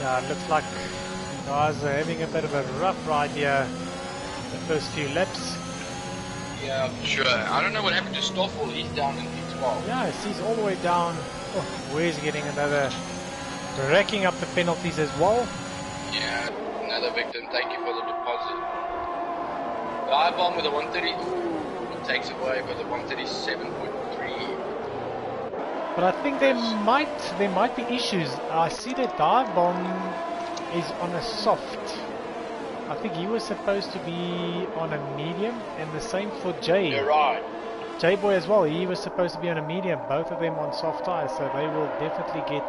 Yeah, it looks like the guys are having a bit of a rough ride here the first few laps. Yeah, sure. I don't know what happened to Stoffel. He's down in P12. Yeah, he's all the way down. Oh, where's getting another, racking up the penalties as well. Yeah, another victim. Thank you for the deposit. Dive bomb with a 130. Ooh, it takes away with a 137.3. But I think there might be issues. I see that dive bomb is on a soft. I think he was supposed to be on a medium, and the same for Jay. You're right. J-Boy as well, he was supposed to be on a medium, both of them on soft tires, so they will definitely get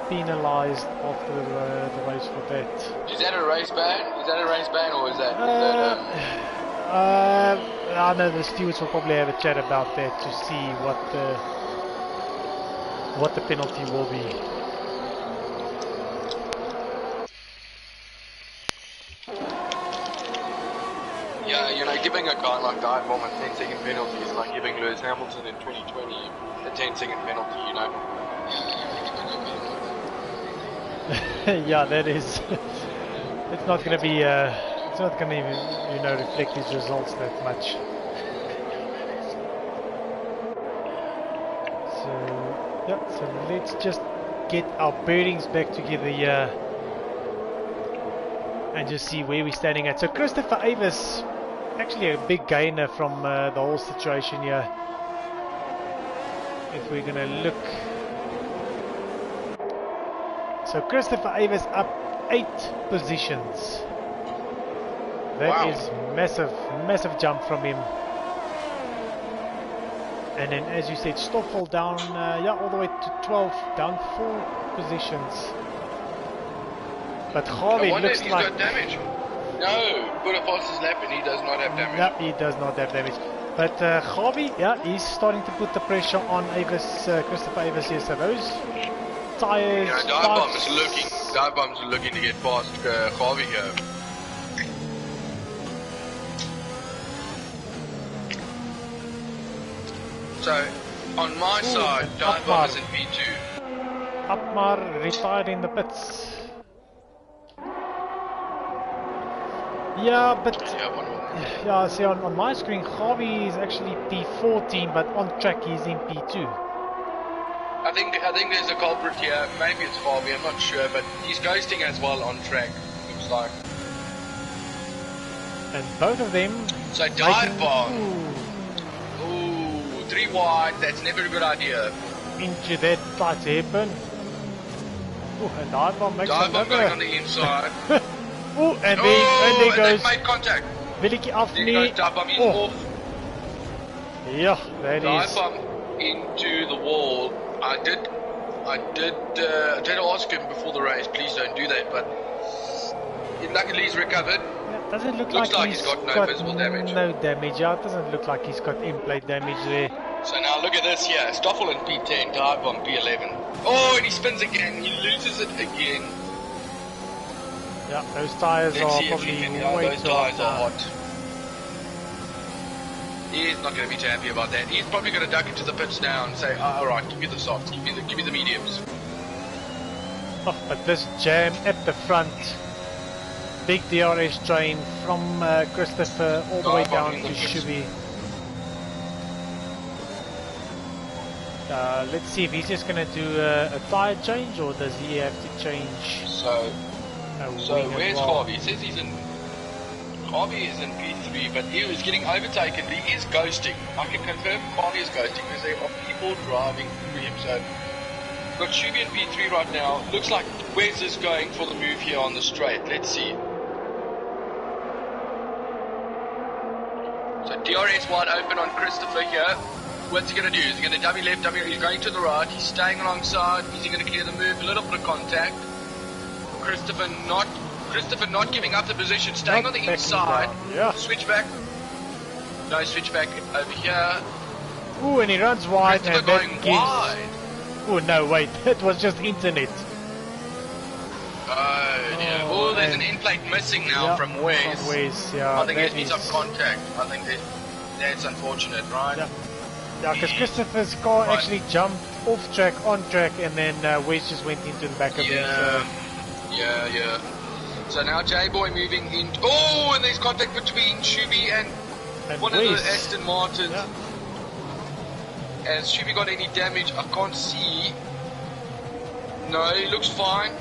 penalized after the race for that. Is that a race ban? Is that a race ban, or is that... I know the stewards will probably have a chat about that to see what the penalty will be. Yeah, you know, giving a guy like Dive Bomb a 10-second penalty is like giving Lewis Hamilton in 2020 a 10-second penalty, you know. Yeah, that is. It's not going to be. It's not going to even, reflect his results that much. So, yeah. So let's just get our bearings back together here and just see where we're standing at. So Christopher Avis, actually a big gainer from the whole situation here. If we're going to look. So Christopher Avis up 8 positions. That is massive jump from him. And then, as you said, Stoffel down, all the way to 12, down 4 positions. But Harvey looks he's like... got damage. No, put a fastest lap and he does not have damage. No, he does not have damage. But Harvey, he's starting to put the pressure on Avis, Christopher Avis here. So those tires... Dive Bomb's looking to get past Harvey here. So, on my side, Dive Bomb is in P2. Upmar retired in the pits. Yeah, but... Yeah, see, on my screen, Harvey is actually P14, but on track he's in P2. I think there's a culprit here. Maybe it's Harvey, I'm not sure, but he's ghosting as well on track, looks like. And both of them... So Dive Bomb. Ooh, 3 wide, that's never a good idea. Into that tight hairpin. Ooh, and Dive Bomb makes Dive Bomb going on the inside. Ooh, and there goes... They made contact. Willeke af There me. goes Dive Bomb, he's off. Yeah, that Dive is... Bomb into the wall. I did ask him before the race, please don't do that, but luckily he's recovered. Yeah, doesn't look Looks like he's got no visible damage. No damage, yeah, it doesn't look like he's got in-plate damage there. So now look at this here, Stoffel in P10, Dive Bomb P11. Oh, and he spins again, he loses it again. Yeah, those tyres are probably way too hot. He's not going to be too happy about that. He's probably going to duck into the pits now and say, alright, give me the softs, give me the mediums. Oh, but this jam at the front, big DRS train from Christopher all the way down to Shubi. Let's see if he's just going to do a tyre change, or does he have to change? So where's Harvey? It says Harvey is in P3, but he was getting overtaken. He is ghosting. I can confirm Harvey is ghosting because there are people driving through him. So we've got Shubi in P3 right now. Looks like where's this going for the move here on the straight? Let's see. So DRS wide open on Christopher here. What's he going to do? Is he going to dummy left, dummy right? He's going to the right. He's staying alongside. Is he going to clear the move? A little bit of contact. Christopher not giving up the position, staying on the inside. Yeah. Switch back. No, switch back over here. Ooh, and he runs wide. Christopher And going that gives... wide. Oh no, wait, that was just internet. Oh dear. Oh, there's an end plate missing now from Wes. From Wes, yeah. I think there's been some contact. I think that's unfortunate, right? Yeah, because Christopher's car actually jumped off track, on track, and then Wes just went into the back of him. So. Yeah. So now J-Boy moving in. Oh, and there's contact between Shuby and one of the Aston Martins. Yeah. Has Shuby got any damage? I can't see. No, he looks fine.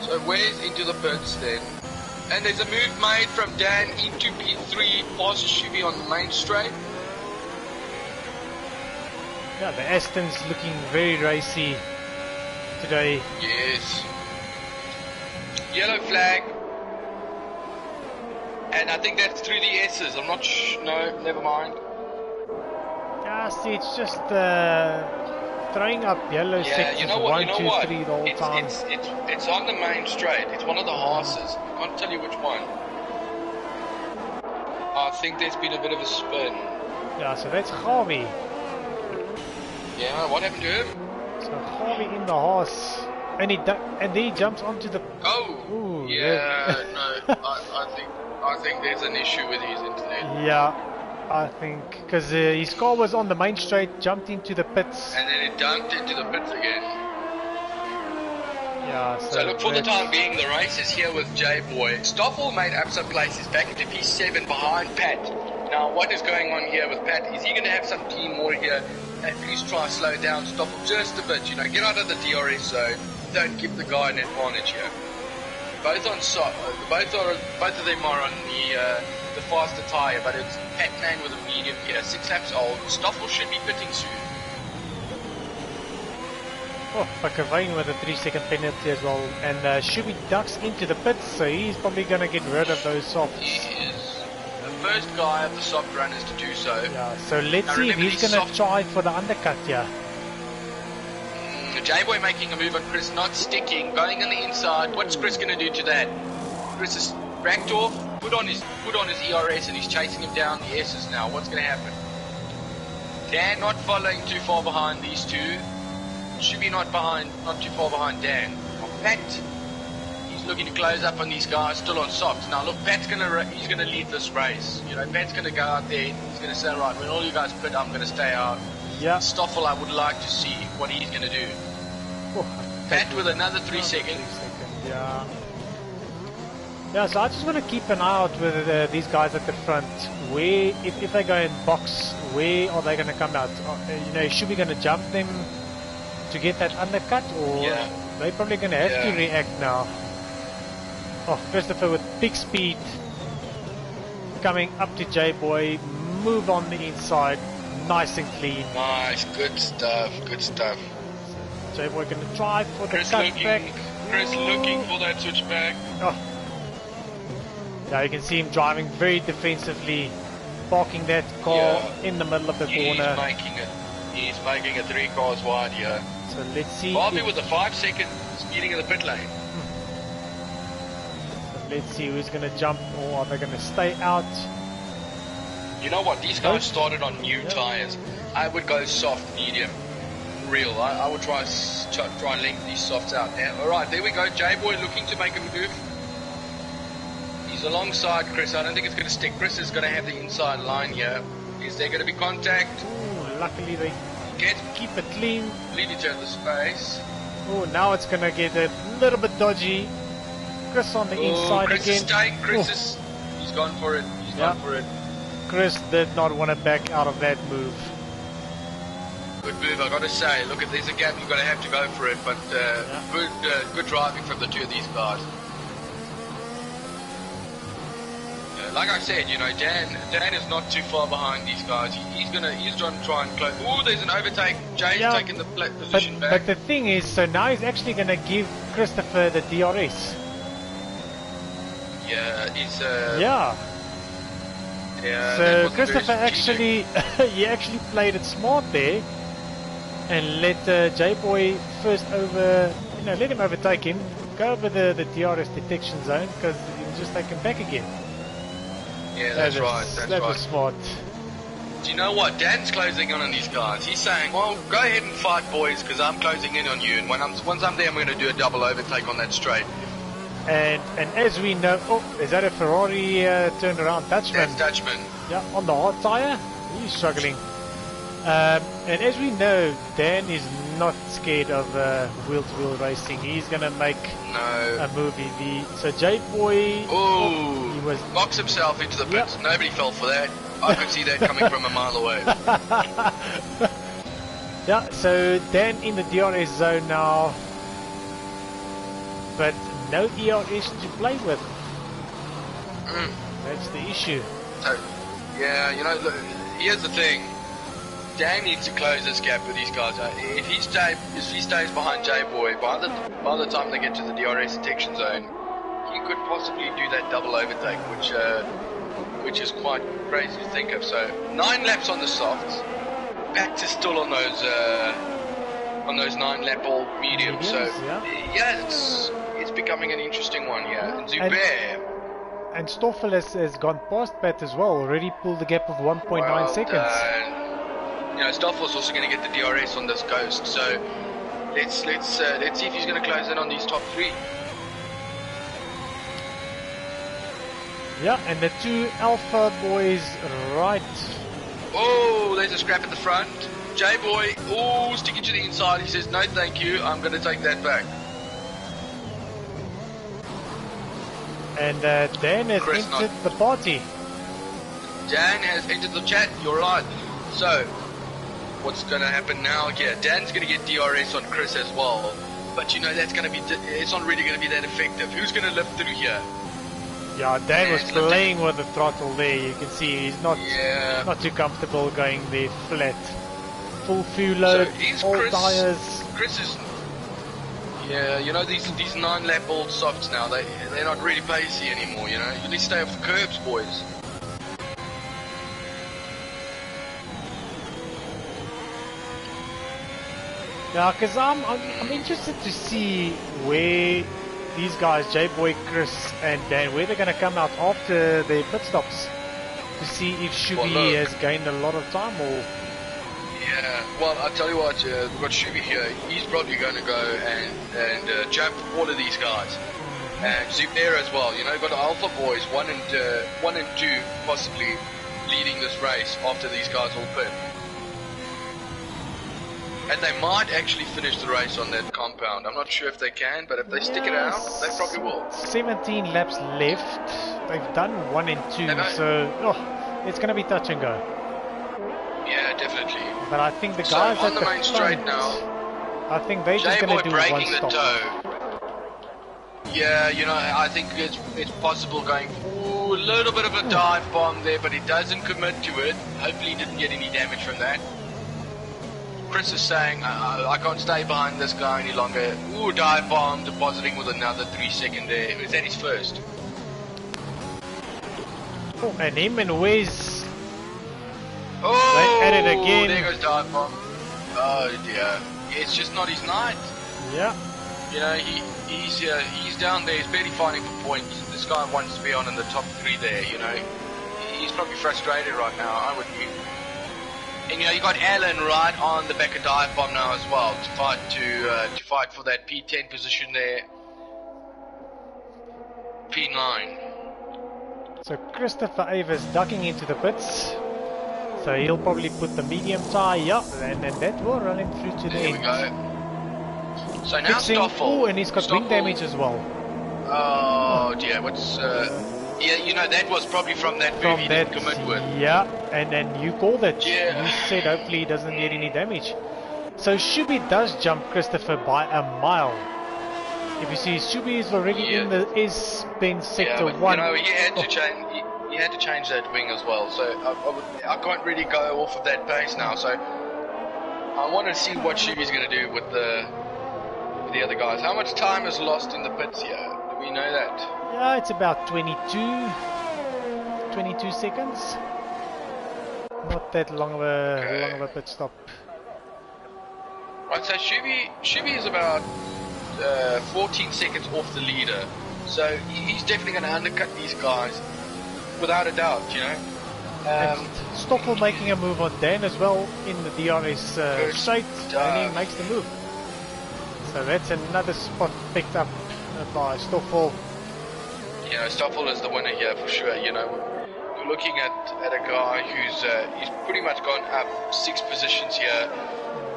So where's into the pits then? And there's a move made from Dan into P3 past Shuby on the main straight. Yeah, the Aston's looking very racy today. Yes. Yellow flag. And I think that's through the S's. I'm not no, never mind. Yeah, see, it's just throwing up yellow sections, you know what? 1, 2, 3 the whole time. It's on the main straight. It's one of the horses. I can't tell you which one. I think there's been a bit of a spin. Yeah, so that's Harvey. Yeah, what happened to him? So Harvey in the horse, and then he jumps onto the. Oh, ooh, yeah, no, I think there's an issue with his internet. Yeah, I think because his car was on the main straight, jumped into the pits, and then it dumped into the pits again. Yeah. So look, for the time being, the race is here with J-Boy. Stoffel made up some places back into P7 behind Pat. Now, what is going on here with Pat? Is he going to have some team more here? And please try to slow down Stoffel just a bit. You know, get out of the DRS zone. Don't give the guy an advantage here. Both of them are on the faster tyre, but it's Pat Lane with a medium here, 6 laps old. Stoffel should be pitting soon. Oh, Pakavane with a 3-second penalty as well, and Shuby ducks into the pits, so he's probably going to get rid of those softs. He is the first guy of the soft runners to do so. Yeah, so let's see if he's going to try for the undercut here. J-Boy making a move on Chris, not sticking, going on the inside. What's Chris going to do to that? Chris is backed off, put on his ERS, and he's chasing him down the S's now. What's going to happen? Dan not following too far behind these two. Should be not too far behind Dan. Pat, he's looking to close up on these guys, still on softs. Now look, Pat's he's gonna lead this race. You know, Pat's gonna go out there. He's gonna say, right, when all you guys pit, I'm gonna stay out. Yeah. Stoffel, I would like to see what he's gonna do. Oh, Pat with another 3 seconds. Yeah. Yeah, so I just want to keep an eye out with these guys at the front. Where, if they go in box, where are they going to come out? You know, should we going to jump them to get that undercut, or they're probably going to have to react now? Oh, Christopher with big speed coming up to J-Boy, move on the inside, nice and clean. Nice, good stuff. J-Boy going to try for the cutback. Chris looking for that switchback. Oh. Yeah, you can see him driving very defensively, parking that car in the middle of the corner. He's making it 3 cars wide here. So let's see. Bobby with the 5-second speeding of the pit lane. So let's see who's going to jump, or are they going to stay out? You know what? These guys started on new tyres. I would go soft, medium, real. I would try and length these softs out. Alright, there we go. J-Boy looking to make a move. He's alongside Chris. I don't think it's going to stick. Chris is going to have the inside line here. Is there going to be contact? Ooh, luckily they keep it clean. Leave each other space. Oh, now it's going to get a little bit dodgy. Chris on the inside Chris again. Is staying. He's gone for it. He's gone for it. Chris did not want to back out of that move. Good move, I got to say. Look, if there's a gap, you're going to have to go for it. But good driving from the two of these guys. Like I said, you know, Dan is not too far behind these guys. He's trying to try and close. Oh, there's an overtake. Jay's taking the position back. But the thing is, so now he's actually going to give Christopher the DRS. Yeah, he's so Christopher actually he actually played it smart there and let J-Boy first let him overtake him, go over the DRS detection zone, because he'll just take him back again. Yeah, that's right. That was smart. Do you know what? Dan's closing in on these guys. He's saying, well, go ahead and fight, boys, because I'm closing in on you. And once I'm there, I'm going to do a double overtake on that straight. And as we know, is that a Ferrari turnaround Dutchman? That's Dutchman. Yeah, on the hard tyre. He's struggling. And as we know, Dan is not scared of wheel-to-wheel racing. He's gonna make a move. So J-Boy, he was knocks himself into the pits. Nobody fell for that. I could see that coming from a mile away. Yeah, so Dan in the DRS zone now, but no DRS to play with. That's the issue. So, yeah, you know, look, here's the thing. Dan needs to close this gap with these guys. If he stays behind J-Boy, by the time they get to the DRS detection zone, he could possibly do that double overtake, which is quite crazy to think of. So 9 laps on the softs, back to still on those 9-lap old mediums. So yeah, it's becoming an interesting one here. And Zubair. And Stoffel has gone past Pat as well. Already pulled the gap of 1.9 seconds. You know, Stoffel's also going to get the DRS on this Ghost. So let's see if he's going to close in on these top 3. Yeah, and the 2 Alpha boys right. Oh, there's a scrap at the front. J-Boy, sticking to the inside. He says, no thank you, I'm going to take that back. And Dan has entered the party. Dan has entered the chat, you're right. So, what's going to happen now? Yeah, Dan's going to get DRS on Chris as well. But you know, it's not really going to be that effective. Who's going to lift through here? Yeah, Dan was playing with the throttle there. You can see he's not too comfortable going there flat. Full fuel load, all tires. Chris is... Yeah, you know, these 9-lap old softs now, they're not really pacey anymore, you know. You need to stay off the curbs, boys. Yeah, because I'm interested to see where these guys, J-Boy, Chris and Dan, where they're going to come out after their pit stops to see if Shubi has gained a lot of time or... Yeah, well, I'll tell you what, we've got Shubi here. He's probably going to go and jump all of these guys. And Zubair as well, you know, you've got the Alpha boys, 1 and 2, possibly leading this race after these guys all pit. And they might actually finish the race on that compound. I'm not sure if they can, but if they stick it out, they probably will. 17 laps left. They've done 1 and 2, so it's going to be touch and go. Yeah, definitely. But I think the guys on the main straight now, I think they're just going to do breaking one the stop. toe. Yeah, you know, I think it's possible going a little bit of a dive bomb there, but he doesn't commit to it. Hopefully he didn't get any damage from that. Chris is saying, I can't stay behind this guy any longer. Dive bomb, depositing with another 3 second there. Is that his first? Oh, and him and Wes. Oh, they added again. There goes dive bomb. Oh dear. It's just not his night. Yeah. You know, he's down there, he's barely fighting for points. This guy wants to be on in the top 3 there, you know. He's probably frustrated right now, I would be. And you know, you got Alan right on the back of dive bomb now as well to fight for that P10 position there. P9. So Christopher Avers ducking into the pits. So he'll probably put the medium tyre up, and then that will run him through to the end. There we go. So now Stoffel. Oh, and he's got wing damage as well. Oh dear, what's yeah, you know, that was probably from that move he didn't commit with. Yeah, and then you called it. Yeah. You said hopefully he doesn't get any damage. So Shubi does jump Christopher by a mile. If you see, Shubi is already in the S-Pen sector 1. You know, he had to change that wing as well. So I can't really go off of that pace now. So I want to see what Shubi's going to do with the other guys. How much time is lost in the pits here? Do we know that? Yeah, it's about 22 seconds. Not that long of a pit stop. Right, so Shubi is about 14 seconds off the leader. So he's definitely going to undercut these guys, without a doubt, you know. Stoffel making a move on Dan as well in the DRS straight, and he makes the move. So that's another spot picked up by Stoffel. You know, Stoffel is the winner here for sure. You know, we're looking at a guy who's he's pretty much gone up 6 positions here.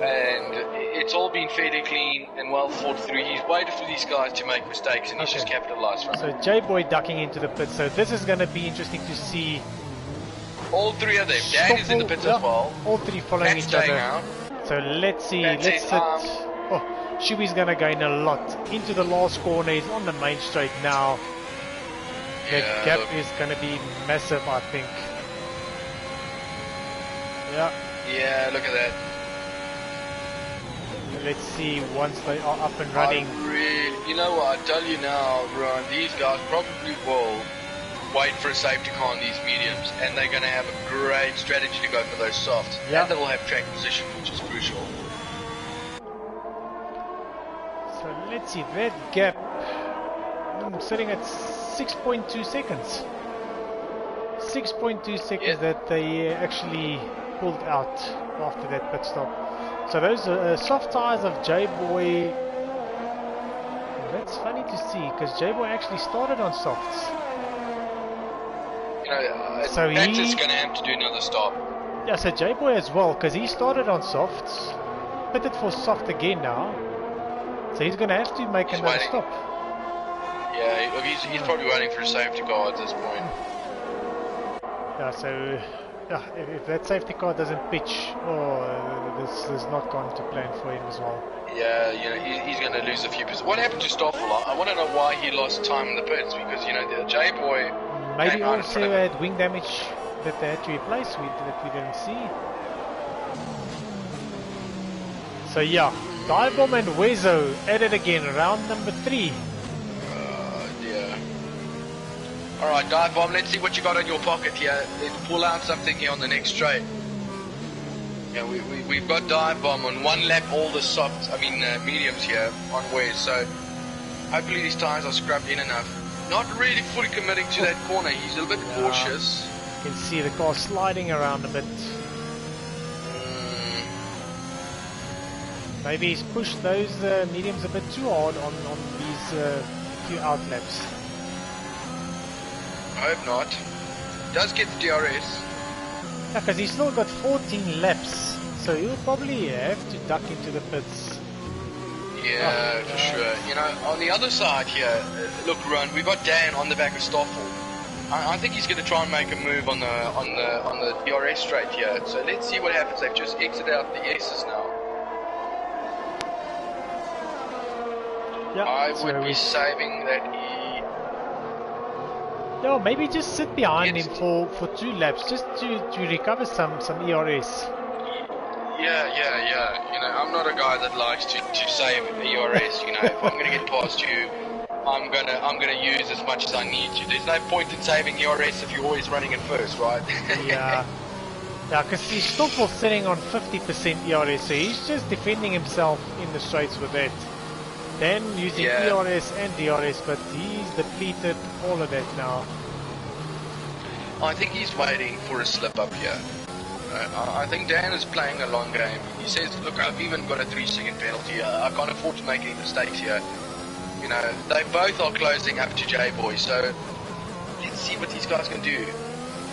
and it's all been fairly clean and well thought through. He's waited for these guys to make mistakes, and he's just capitalized from it. So J-Boy ducking into the pit. So this is going to be interesting to see. All three of them. Dan is in the pits as well. All three following each other. Out. So let's see. Let's sit. Oh, Shuey's going to gain a lot into the last corner. He's on the main straight now. The gap is going to be massive, I think. Yeah. Yeah, look at that. Let's see once they are up and running. You know what? I tell you now, Ron, these guys probably will wait for a safety car on these mediums, and they're going to have a great strategy to go for those softs. Yeah. And they'll have track position, which is crucial. So let's see, that gap sitting at 6.2 seconds. 6.2 seconds that they actually pulled out after that pit stop. So those soft tires of J-Boy, that's funny to see, because J-Boy actually started on softs. You know, so that's just going to have to do another stop. Yeah, so J-Boy as well, because he started on softs, pitted for soft again now. So he's going to have to make another stop. Yeah, look, he's probably waiting for a safety car at this point. Yeah, so yeah, if that safety car doesn't pitch, this is not going to plan for him as well. Yeah, you know, he's going to lose a few percent. What happened to Stoffel? I want to know why he lost time in the pits, because, you know, the J-Boy maybe also had wing damage that they had to replace that we didn't see. So yeah, Dive-Bomb and Wezo at it again, round number 3. Dear. Alright, Dive-Bomb, let's see what you got in your pocket here. Let's pull out something here on the next straight. Yeah, we've got Dive-Bomb on one lap, all the mediums here on Wez, so hopefully these tires are scrubbed in enough. Not really fully committing to that corner, he's a little bit cautious. You can see the car sliding around a bit. Maybe he's pushed those mediums a bit too hard on these few out laps. I hope not. Does get the DRS. Yeah, because he's still got 14 laps, so he'll probably have to duck into the pits. Yeah, for sure. You know, on the other side here, look, Ron, we've got Dan on the back of Stoffel. I think he's going to try and make a move on the DRS straight here. So let's see what happens. They've just exited out the S's now. Yeah, I would be saving that E. No, maybe just sit behind him for 2 laps, just to recover some ERS. Yeah. You know, I'm not a guy that likes to save ERS. You know, if I'm gonna get past you, I'm gonna use as much as I need to. There's no point in saving ERS if you're always running it first, right? Yeah, because he's still sitting on 50% ERS, so he's just defending himself in the straights with that. Then using ERS and DRS, but he's depleted all of that now. I think he's waiting for a slip up here. I think Dan is playing a long game. He says, look, I've even got a 3-second penalty. I can't afford to make any mistakes here. You know, they both are closing up to J-Boy, so let's see what these guys can do.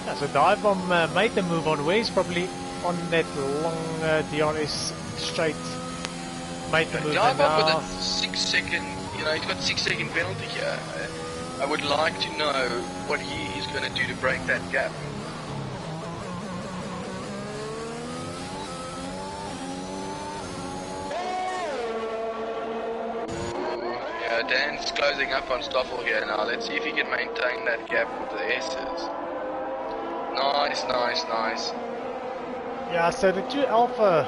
Yeah, so Dive-Bomb made the move on Wes, probably on that long DRS straight. Made the move Dive-Bomb with a 6-second, you know, he's got 6-second penalty here. I would like to know what he is going to do to break that gap. Dan's closing up on Stoffel here now. Let's see if he can maintain that gap with the S's. Nice. Yeah, so the 2 Alpha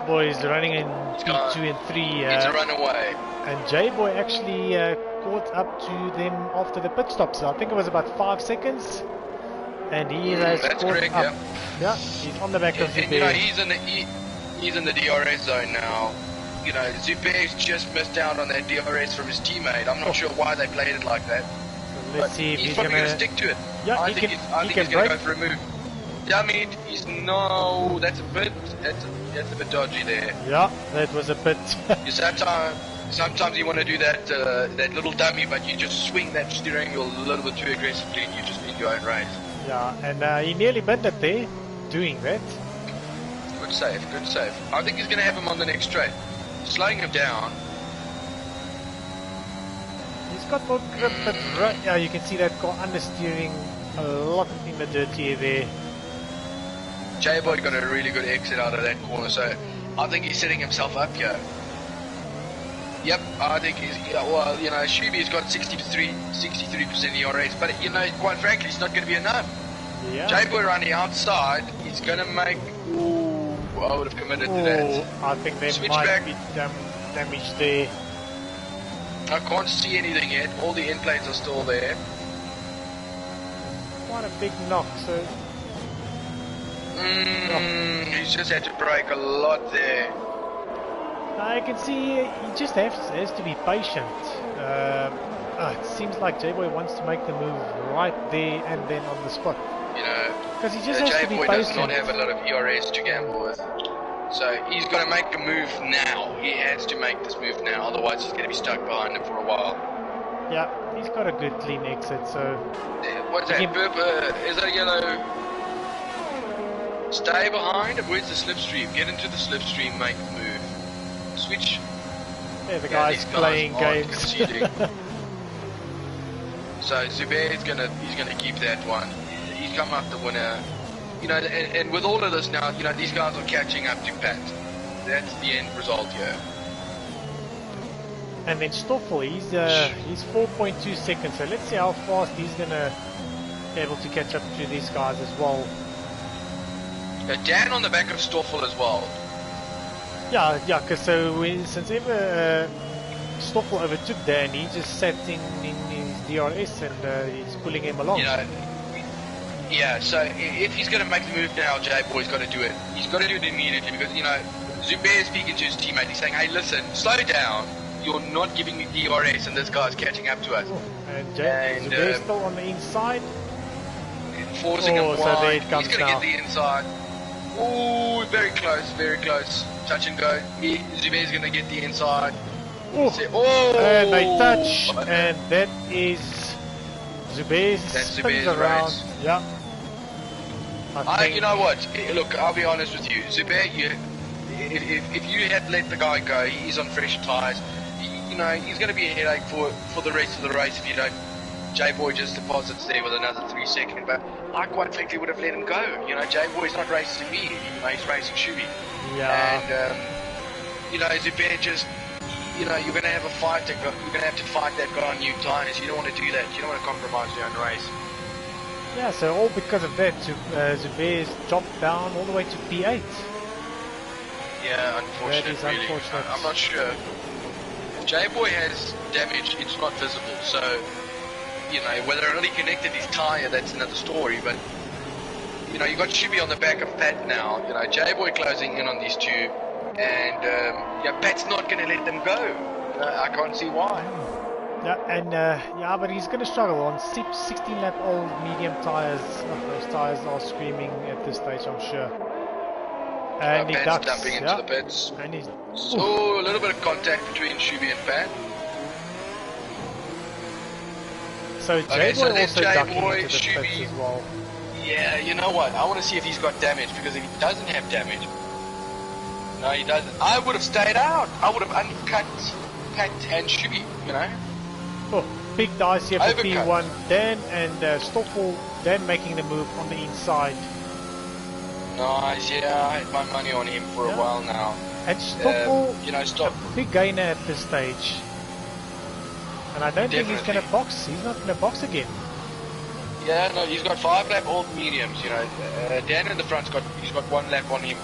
boys running in P2 and 3. It's a runaway. And J-Boy actually caught up to them after the pit stop. So I think it was about 5 seconds. And he has that's caught correct, up. Yeah, he's on the back of Zubair. You know, he's in the DRS zone now. You know, Zubair's just missed out on that DRS from his teammate. I'm not sure why they played it like that. So let's see if he's probably going to stick to it. Yeah, I think he's going to go for a move. Damn it, that's a bit dodgy there. Yeah, that was a bit. Sometimes you want to do that little dummy, but you just swing that steering wheel a little bit too aggressively and you just win your own race. Yeah, and he nearly bent it there, doing that. Good save, good save. I think he's going to have him on the next straight. Slowing him down. He's got more grip, but yeah, you can see that car understeering a lot in the dirt here there. J-Boy got a really good exit out of that corner, so I think he's setting himself up here. Yep, I think he's, well, you know, Shuby's got 63% ERS, but, you know, quite frankly, it's not going to be enough. Yeah. J-Boy around the outside, he's going to make, ooh, I would have committed to that. I think there might be damage there. I can't see anything yet, all the end plates are still there. Quite a big knock, so... He's just had to brake a lot there. I can see he just has to be patient. It seems like J-Boy wants to make the move right there and then on the spot. You know, because he just has to be J-Boy patient. does not have a lot of ERS to gamble with. So he's got to make a move now. He has to make this move now, otherwise he's going to be stuck behind him for a while. Yeah, he's got a good clean exit, so... What's that? Is that a yellow? Stay behind, avoid the slipstream. Get into the slipstream, make the move. Switch. Yeah, the guy's playing games. So Zubair is he's gonna keep that one. He's come up the winner. You know, and with all of this now, you know, these guys are catching up to Pat. That's the end result here. And then Stoffel, he's 4.2 seconds. So let's see how fast he's gonna be able to catch up to these guys as well. Dan on the back of Stoffel as well. Yeah, because since ever Stoffel overtook Dan, he just sat in his DRS and he's pulling him along. You know, yeah, so if he's going to make the move now, J-Boy's got to do it. He's got to do it immediately because, you know, Zubair is speaking to his teammate. He's saying, hey, listen, slow down. You're not giving me DRS and this guy's catching up to us. And Zubair's still on the inside. Forcing him wide. So there it comes he's going to get the inside. Ooh, very close, very close. Touch and go. Zubair's going to get the inside. And they touch, and that is Zubair spins around. Race. Yeah. You know what? Look, I'll be honest with you. Zubair, if you had let the guy go, he's on fresh tyres. You know, he's going to be a headache for the rest of the race if you don't. J-Boy just deposits there with another 3 seconds, but I quite frankly would have let him go. You know, J-Boy's not racing me, you know, he's racing Shuby. Yeah. And, you know, Zubair just, you know, you're going to have a fight, you're going to have to fight that guy on new tyres. You don't want to do that, you don't want to compromise your own race. Yeah, so all because of that, Zubair's dropped down all the way to P8. Yeah, unfortunate, that is really. Unfortunate. I'm not sure. If J-Boy has damage, it's not visible, so... You know, whether or not he connected his tyre, that's another story, but, you know, you got Shuby on the back of Pat now, you know, J-Boy closing in on these two, and, yeah, Pat's not going to let them go. I can't see why. Yeah, and, yeah, but he's going to struggle on 16 lap old medium tyres. Those tyres are screaming at this stage, I'm sure. And he ducks. Dumping into the pits. And he's... So, a little bit of contact between Shuby and Pat. So J-Boy also ducking into the pits as well. Yeah, you know what? I want to see if he's got damage, because if he doesn't have damage... No, he doesn't. I would have stayed out. I would have undercut Pat and Shuby, you know? Oh, big dice here for P1. Dan and Stoffel, Dan making the move on the inside. Nice, yeah, I had my money on him for a while now. And Stoffel, you know, big gainer at this stage. And I don't think he's going to box. He's not going to box again. Yeah, no, he's got 5 lap old mediums. You know, Dan in the front's he's got 1 lap on him.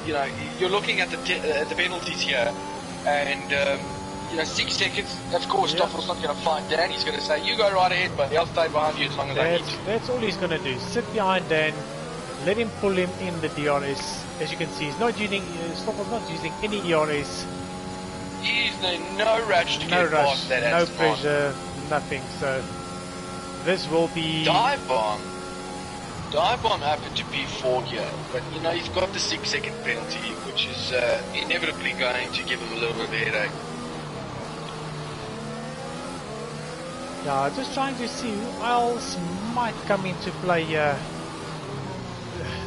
You know, you're looking at the penalties here, and you know, 6 seconds. Of course, Stoffel's not going to fight Dan. He's going to say, "You go right ahead, but I'll stay behind you as long as I need to." That's all he's going to do. Sit behind Dan, let him pull him in the DRS. As you can see, he's not using. Stoffel's not using any ERS. He's no rush to get past that. No pressure, nothing. So this will be dive bomb up into P4 here, but you know, he's got the 6 second penalty, which is inevitably going to give him a little bit of a headache. Yeah, just trying to see who else might come into play.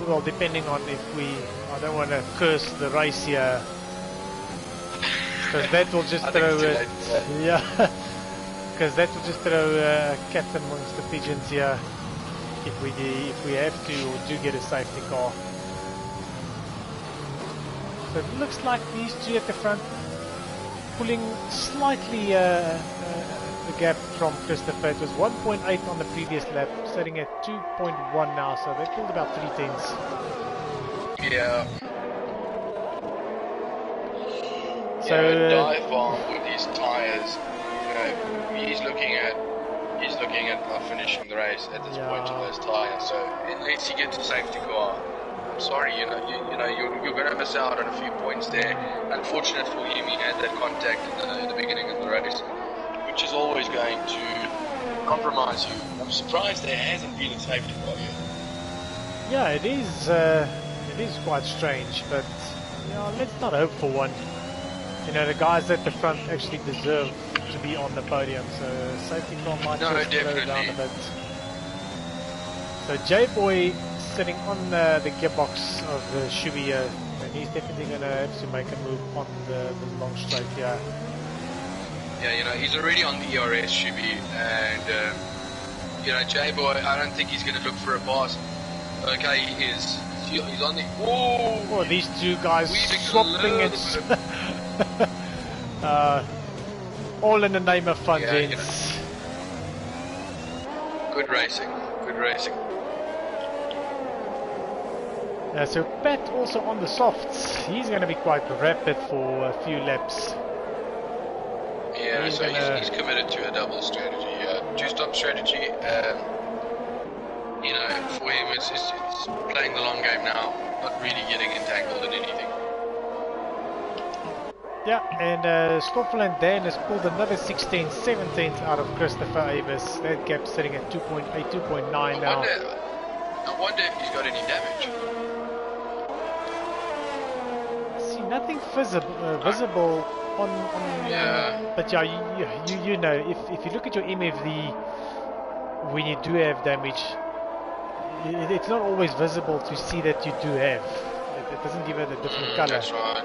well, depending on if we, I don't want to curse the race here, because that will just throw it, yeah, because that will just throw cat amongst the pigeons here, if we have to or do get a safety car. So it looks like these two at the front pulling slightly the gap from Christopher. It was 1.8 on the previous lap, sitting at 2.1 now, so they pulled about 3 tenths. Yeah. So dive bomb with his tires. You know, he's looking at finishing the race at this point on those tires. So unless he gets a safety car, I'm sorry, you're going to miss out on a few points there. Unfortunate for him, he had that contact in the beginning of the race, which is always going to compromise you. I'm surprised there hasn't been a safety car yet. Yeah, it is quite strange, but let's not hope for one. You know, the guys at the front actually deserve to be on the podium, so safety car might just slow down a bit. So J-Boy sitting on the gearbox of the Shubi here, and he's definitely going to have to make a move on the long straight here. Yeah, he's already on the DRS Shubi, and J-Boy, I don't think he's going to look for a pass. Okay, he is. He's on the... Oh, these two guys swapping it. All in the name of fun, gents. Good racing. So Pat also on the softs. He's going to be quite rapid for a few laps. Yeah, he's committed to a double strategy, two-stop strategy. For him, it's playing the long game now, not really getting entangled in anything. Yeah, and Stoffel and Dan has pulled another 16/17 out of Christopher Avis. That gap sitting at 2.8, 2.9 now. I wonder if he's got any damage. See, nothing visible on but yeah, you know, if you look at your MFD when you do have damage, it's not always visible to see that you do have. It doesn't give it a different color. That's right.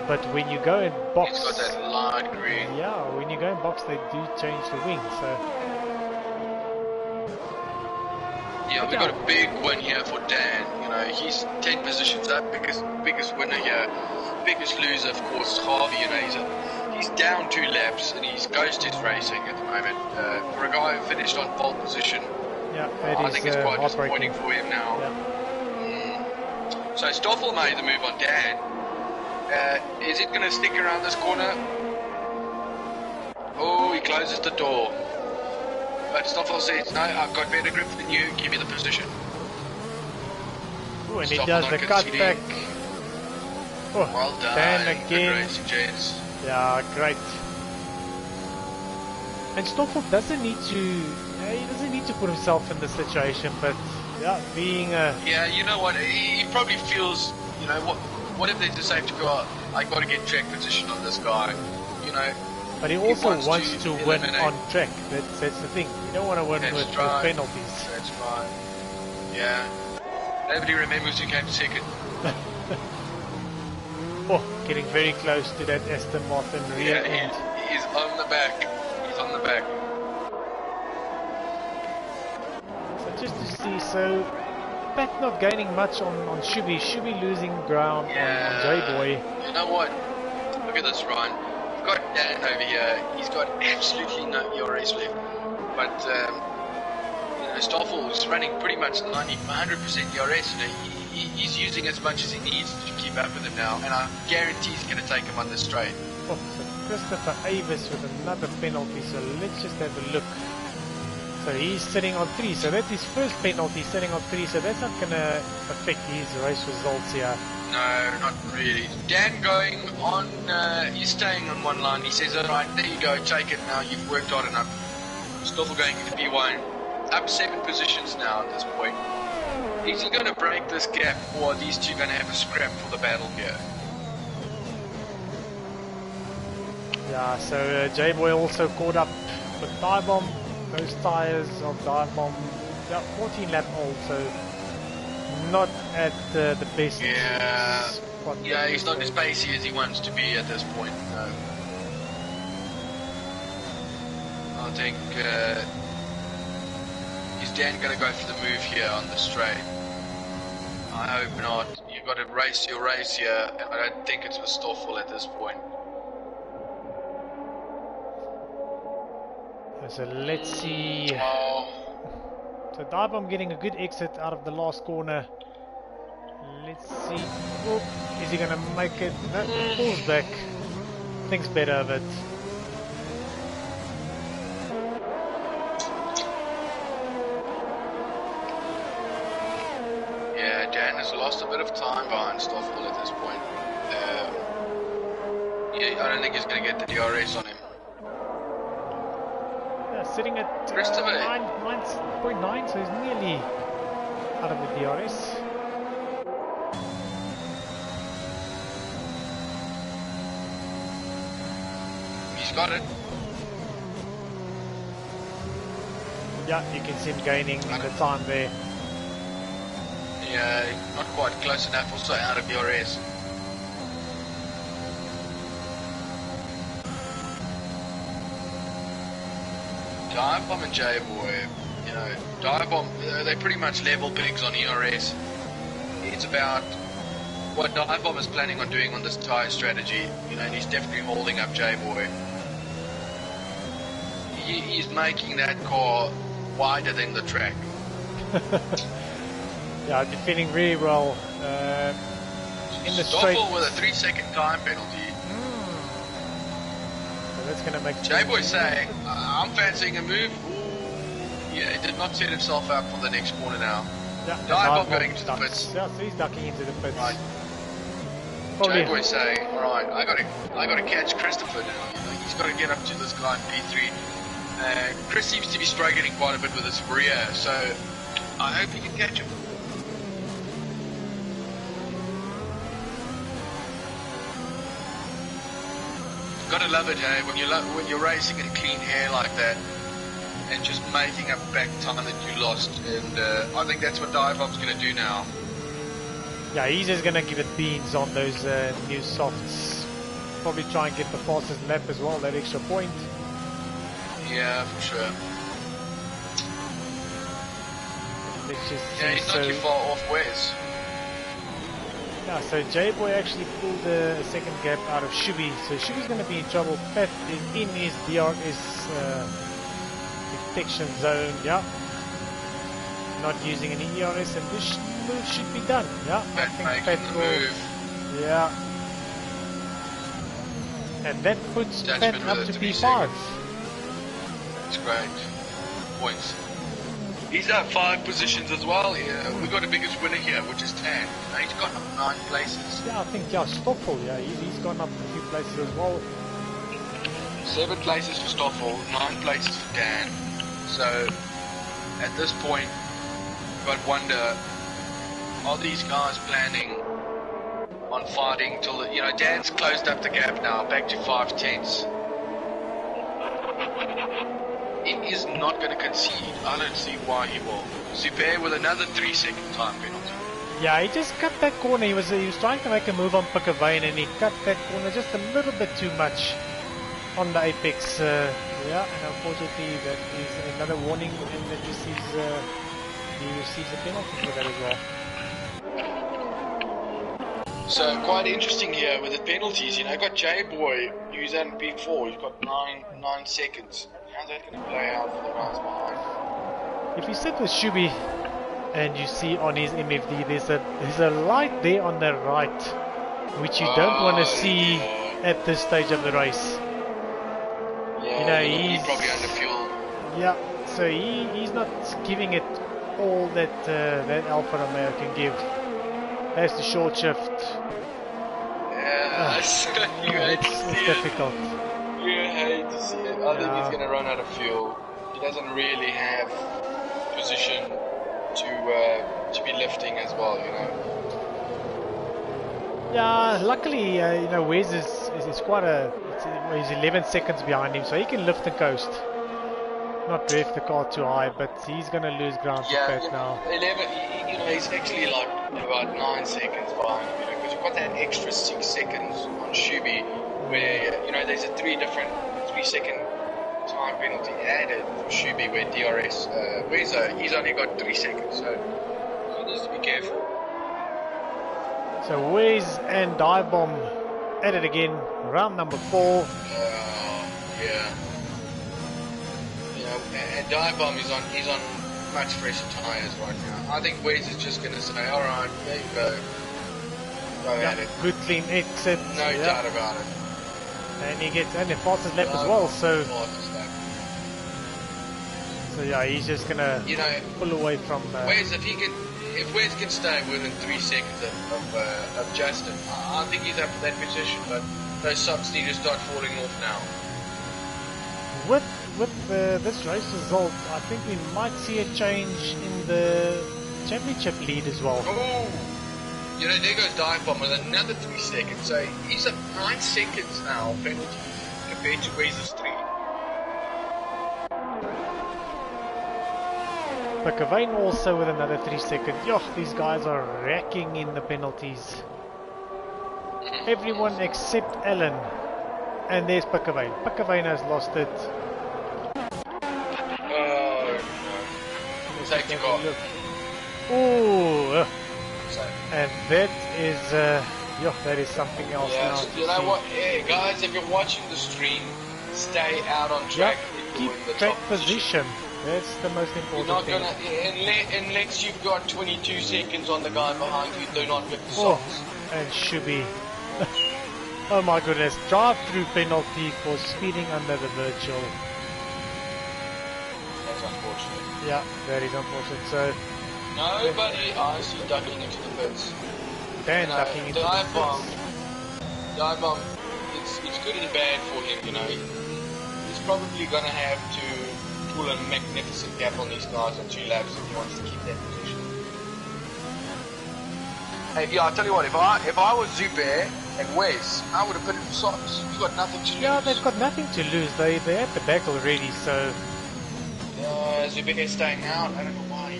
But when you go in box, it's got that light green. Yeah, when you go in box, they do change the wing. So yeah, we got a big win here for Dan. He's 10 positions up. Biggest winner here. Biggest loser, of course, Harvey. He's down 2 laps and he's ghosted racing at the moment. For a guy who finished on pole position, I think it's quite disappointing for him now. Yeah. So Stoffel made the move on Dan. Is it going to stick around this corner? Oh, he closes the door. But Stoffel says, no, I've got better grip than you, give me the position. Oh, and he does the cutback. Oh, well done. Dan again. Good racing, gents. Yeah, great. And Stoffel doesn't need to put himself in the situation, but being yeah, you know what, he probably feels, what if there's a safety car? I got to get track position on this guy, But he also wants to win on track. That's the thing. You don't want to win with penalties. That's right. Yeah. Nobody remembers who came second. Oh, getting very close to that Aston Martin rear end. He's on the back. So just to see, so Pat not gaining much on Shubi. Shubi losing ground on J-Boy. You know what? Look at this run. We've got Dan over here. He's got absolutely no DRS left. But, Stoffel is running pretty much 100% DRS. He's using as much as he needs to keep up with him now. And I guarantee he's going to take him on the straight. Oh, so Christopher Avis with another penalty. So let's just have a look. So he's sitting on 3, so that's his first penalty, sitting on 3, so that's not going to affect his race results here. No, not really. Dan going on, he's staying on one line. He says, alright, there you go, take it now, you've worked hard enough. Stoffel going into P1, up 7 positions now at this point. Is he going to break this gap, or are these two going to have a scrap for the battle here? Yeah, so J-Boy also caught up with Dive Bomb. Those tyres of Dive Bomb, 14 lap old, so not at the best spot. Yeah, he's not as pacey as he wants to be at this point. No. I think is Dan going to go for the move here on the straight? I hope not. You've got to race your race here, and I don't think it's with Stoffel at this point. So let's see. So dive bomb getting a good exit out of the last corner. Let's see. Oop. Is he gonna make it? No, pulls back. Thinks better of it. Yeah, Dan has lost a bit of time behind Stoffel at this point. Yeah, I don't think he's gonna get the DRS on him. Sitting at 9.9, so he's nearly out of the DRS. He's got it. Yeah, you can see him gaining the time there. Yeah, not quite close enough, also out of DRS. Dive Bomb and J-Boy, you know, Dive Bomb, they pretty much level pigs on ERS. It's about what Dive Bomb is planning on doing on this tyre strategy, you know, and he's definitely holding up J-Boy. He's making that car wider than the track. Yeah, defending really well in the straight. Stoffel with a 3-second time penalty. That's going to make J-Boy saying, I'm fancying a move. Ooh. Yeah, he did not set himself up for the next corner now. Yeah, Dive Bomb going into the pits. Yeah, so he's ducking into the pits. Right. J-Boy saying, alright, I gotta catch Christopher now. You know, he's got to get up to this guy in P3. Chris seems to be struggling quite a bit with his rear, so I hope he can catch him. Gotta love it, hey, when you're racing in clean air like that, and just making up back time that you lost, and I think that's what Dive Bomb's gonna do now. Yeah, he's just gonna give it beans on those new softs. Probably try and get the fastest lap as well, that extra point. Yeah, for sure. Let's just yeah, he's not too far off Wes. Yeah, so J-Boy actually pulled a second gap out of Shubi, so Shubi's going to be in trouble. Pat is in his DRS detection zone, yeah. Not using any ERS, and this move should be done, yeah. I think Pat will. Yeah. And that puts Pat up to P5. That's great. Points. He's at 5 positions as well here. We've got the biggest winner here, which is Tan. He's gone up 9 places. Yeah, I think, yeah, Stoffel, yeah, he's gone up a few places as well. 7 places for Stoffel, 9 places for Dan. So, at this point, you've got to wonder, are these guys planning on fighting till, you know, Dan's closed up the gap now, back to 5 tenths. He is not going to concede. I don't see why he will. Zubair with another 3-second time penalty. Yeah, he just cut that corner. He was trying to make a move on Pickavane, and he cut that corner just a little bit too much on the apex. Yeah, and unfortunately that is another warning, and that he receives a penalty for that as well. So quite interesting here with the penalties. You know, I got J-Boy who's on P4. He's got 9 seconds. How's that going to play out for the guys behind? If you sit with Shubi and you see on his MFD there's a light there on the right which you don't want to see at this stage of the race. Yeah, you know, he's probably under fuel. Yeah, so he's not giving it all that that Alfa Romeo can give. That's the short shift. Yeah, it's difficult. You hate to see it. I think he's going to run out of fuel. He doesn't really have position to be lifting as well, you know. Yeah, luckily, you know, Wes is quite he's 11 seconds behind him, so he can lift and coast. not drift the car too high, but he's going to lose ground to Pet now. 11, he's actually like about 9 seconds behind, because you've got that extra 6 seconds on Shuby, where, there's a 3-second time penalty added for Shuby, where DRS, he's only got 3 seconds, so he needs to be careful. So Wiz and Dive-Bomb at it again, round number 4. And Dive-Bomb is on much fresher tyres right now. I think Wes is just going to say, alright, there you go. Go at it. Good clean exit. No doubt about it. And he gets the fastest lap as well, so yeah, he's just going to pull away from... Wes, if Wes can stay within 3 seconds of Justin, I think he's up for that position, but those subs need to start falling off now. With this race result, I think we might see a change in the championship lead as well. Oh, there goes Dive-Bomb with another 3 seconds, so he's at 9 seconds now penalty compared to Wes's 3. Pickervane also with another 3 seconds. Yo, these guys are racking in the penalties. Everyone except Alan. And there's Pickervane. Pickervane has lost it. Safety car. Ooh, and that is that is something else now. So you know what, guys, if you're watching the stream, stay out on track. Keep track position. That's the most important thing. Unless you've got 22 seconds on the guy behind you, do not get the socks. And Shuby. Oh my goodness, drive-through penalty for speeding under the virtual. That's unfortunate. Yeah, that is unfortunate. So nobody honestly ducking into the pits. Dan ducking into the pits. Dive-Bomb, it's good and bad for him, He's probably going to have to pull a magnificent gap on these guys on 2 laps if he wants to keep that position. Hey, I'll tell you what, if I was Zubair and Wes, I would have put him for socks. You've got nothing to lose. Yeah, they've got nothing to lose. They're at the back already, so... Zubair is staying out. I don't know why.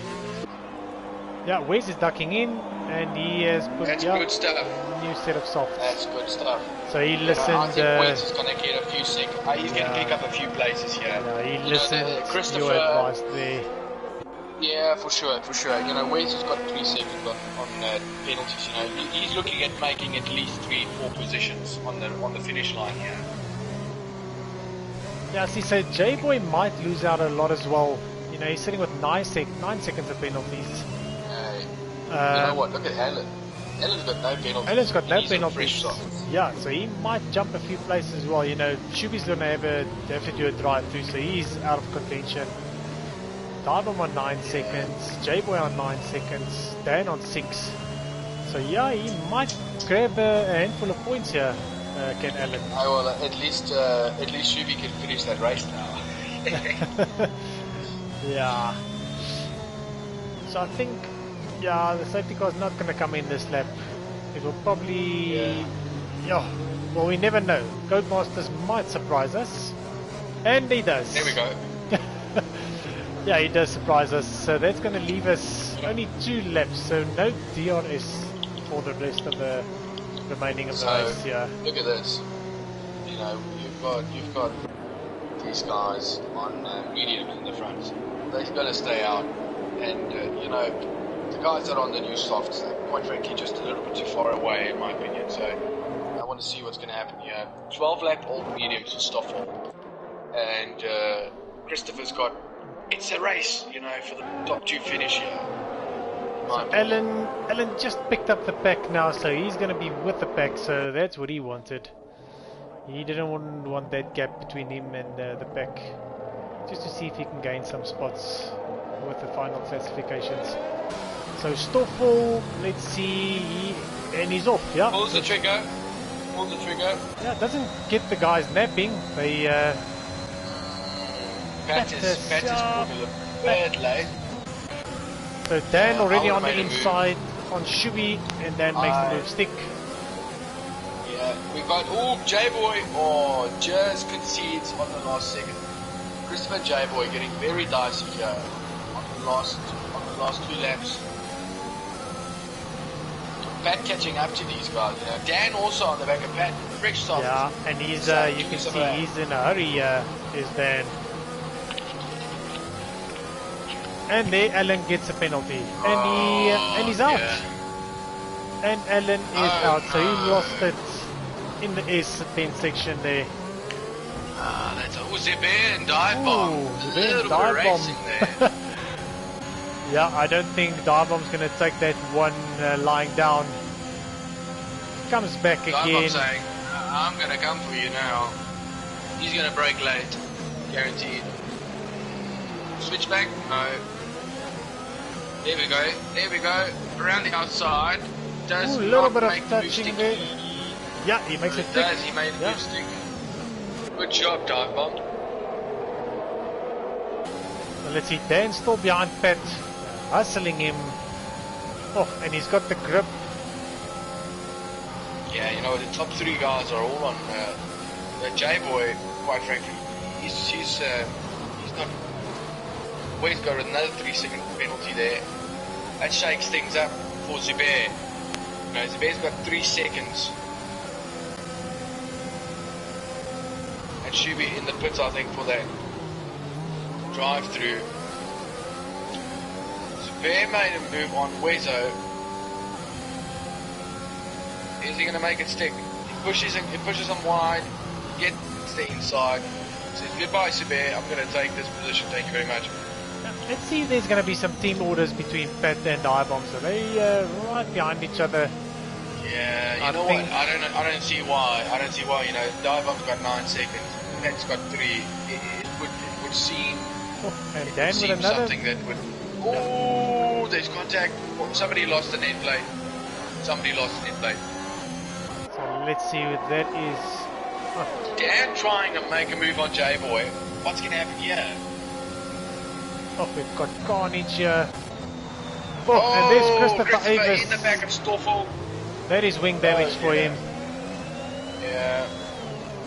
Yeah, Wes is ducking in, and he has put good stuff. New set of softs. That's good stuff. So he listened... I think Wes is going to get a few seconds. He's going to pick up a few places here. Yeah, he listened to your advice there. Yeah, for sure. Wes has got 3 seconds on penalties. He's looking at making at least 3-4 positions on the finish line here. Yeah, see, so J-Boy might lose out a lot as well. He's sitting with 9 seconds of penalties. You know what? Look at Alan. Alan's got no penalties. Alan's got no penalties. Yeah, so he might jump a few places as well. Shuby's going to have to do a drive-through, so he's out of contention. Dive-Bomb on 9 seconds, J-Boy on 9 seconds, Dan on 6. So yeah, he might grab a handful of points here, Ken Allen. Oh well, at least Shuby can finish that race now. Yeah. So I think, the safety car is not going to come in this lap. It will probably, well, we never know. Codemasters might surprise us, and he does. There we go. Yeah, he does surprise us, so that's going to leave us only 2 laps, so no DRS for the rest of the remaining of the race. Yeah. Look at this. You've got these guys on medium in the front. They're going to stay out, and the guys that are on the new softs, they're quite frankly just a little bit too far away, in my opinion. So I want to see what's going to happen here. 12 lap old mediums for Stoffel, and Christopher's got. It's a race, for the top 2 finish here. So Alan just picked up the pack now, so he's going to be with the pack, so that's what he wanted. He didn't want that gap between him and the pack, just to see if he can gain some spots with the final classifications. So Stoffel, let's see, and he's off, yeah? Pulls the trigger. Yeah, doesn't get the guys napping. They... Pat is pulling a bad late. So Dan already on the inside on Shuby, and Dan makes the move stick. Yeah, we got J-Boy just concedes on the last second. Christopher J-Boy getting very dicey here on the last 2 laps. Pat catching up to these guys. You know, Dan also on the back of Pat, fresh start. Yeah, and he's you can see he's in a hurry. Is Dan? And there, Alan gets a penalty, and he's out. Yeah. And Alan is out, so he lost it in the S10 section there. That's Zebe and dive bomb. A little bit of racing there. Yeah, I don't think Dive Bomb's going to take that one lying down. Comes back again. Dive Bomb saying, I'm going to come for you now. He's going to break late. Guaranteed. Switchback? No. There we go. There we go. Around the outside. Does a little bit of make touching there. Yeah, he makes it stick. He made it stick. Good job, Dive Bomb. Well, let's see. Dan's still behind Pat. Hustling him. Oh, and he's got the grip. Yeah, you know, the top 3 guys are all on the J-Boy, quite frankly. He's not... Well, he's got another 3-second penalty there. That shakes things up for Zubair. You know, Zubair's got 3 seconds. And should be in the pits, I think, for that drive-through. Zubair made a move on Wezo. Is he going to make it stick? He pushes him wide, gets the inside, says goodbye Zubair, I'm going to take this position, thank you very much. Let's see if there's going to be some team orders between Pat and Dive Bomb, so they're right behind each other. Yeah, you know what, I don't see why, you know, Dive Bomb's got 9 seconds, Pat's got 3, it would seem, and Dan with another... something that would... Oh, there's contact. Somebody lost the net plate. So let's see what that is. Dan trying to make a move on J-Boy. What's going to happen here? Oh, we've got Carnage here. Oh, and there's Christopher Avis. In the back of Stoffel. That is wing damage for him. Yeah.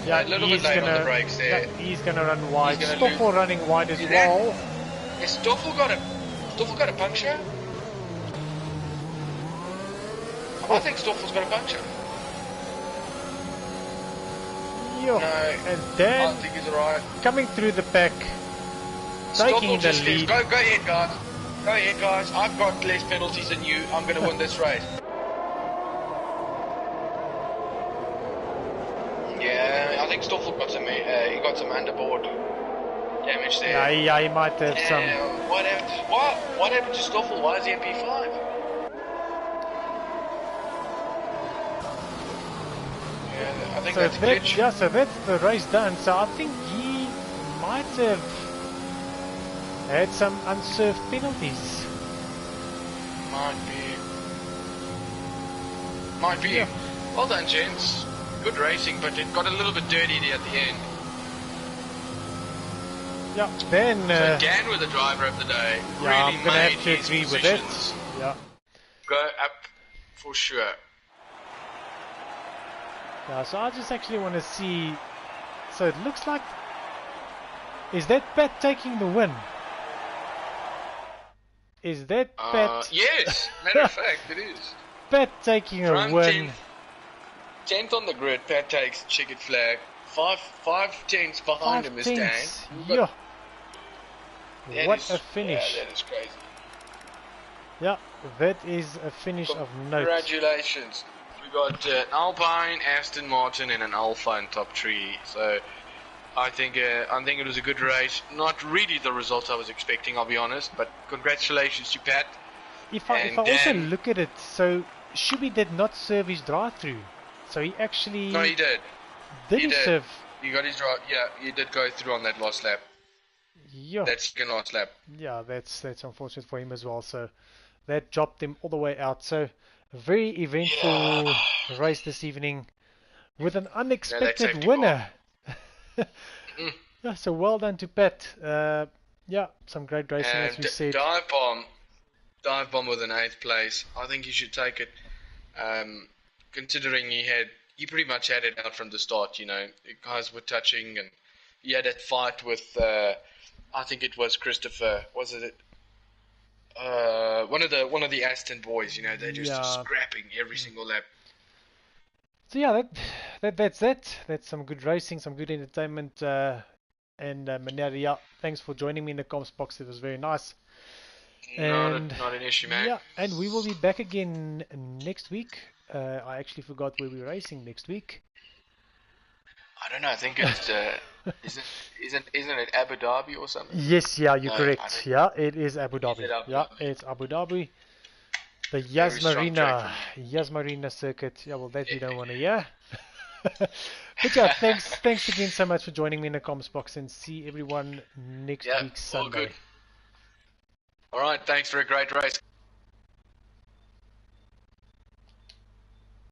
Yeah, a little bit late on the brakes there. Yeah, he's going to run wide. Stoffel running wide as well. Has Stoffel got a puncture? I think Stoffel's got a puncture. Yo. No, and Dan I think he's alright. Coming through the pack, taking the lead. Go ahead, guys. Go ahead, guys. I've got less penalties than you. I'm going to win this race. Yeah, I think Stoffel got some. He got some underboard damage there. Yeah, he might have some. What happened to Stoffel? Why is he at P5? Yeah, I think so that's a glitch. Yeah, so that's the race done. So I think he might have had some unserved penalties. Might be. Yeah. Well done, gents. Good racing, but it got a little bit dirty there at the end. Yeah, then... so Dan with the driver of the day. Yeah, really I'm going to have to his agree with positions it. Yeah. Go up for sure. Yeah, so I just actually want to see... So it looks like... Is that Pat taking the win? Is that Pat... Yes, matter of fact, it is. Pat taking a win. 10th on the grid, Pat takes checkered flag. 5 tenths behind him is Dan. Yeah. What a finish. Yeah, that is crazy. Yeah, that is a finish of note. Congratulations. We got an Alpine, Aston Martin and an Alpha in top 3. So I think it was a good race. Not really the result I was expecting, I'll be honest, but congratulations to Pat. If I also look at it, so Shubi did not serve his drive-through. So he actually... No, he did. Didn't serve. He got his drive. Yeah, he did go through on that last lap. Yeah. That second last lap. Yeah, that's unfortunate for him as well. So that dropped him all the way out. So a very eventful race this evening with an unexpected winner. Yeah, so well done to Pat. Yeah, some great racing and as we said. Dive bomb with an 8th place. I think he should take it. Considering he pretty much had it out from the start, you know, guys were touching and he had that fight with, I think it was Christopher, was it? One of the Aston boys, you know, they're just scrapping every single lap. So yeah, that's it. That's some good racing, some good entertainment. And Maneri, yeah, thanks for joining me in the comms box. It was very nice. And not an issue, man. Yeah, and we will be back again next week. I actually forgot where we're racing next week. I don't know. I think it's isn't it Abu Dhabi or something? Yes, yeah, you're correct. Yeah, it is Abu Dhabi. Yeah, it's Abu Dhabi. The Yas Marina circuit. Yeah, well, that we don't want to hear. But yeah, thanks again so much for joining me in the comms box, and see everyone next week Sunday. All good. All right, thanks for a great race.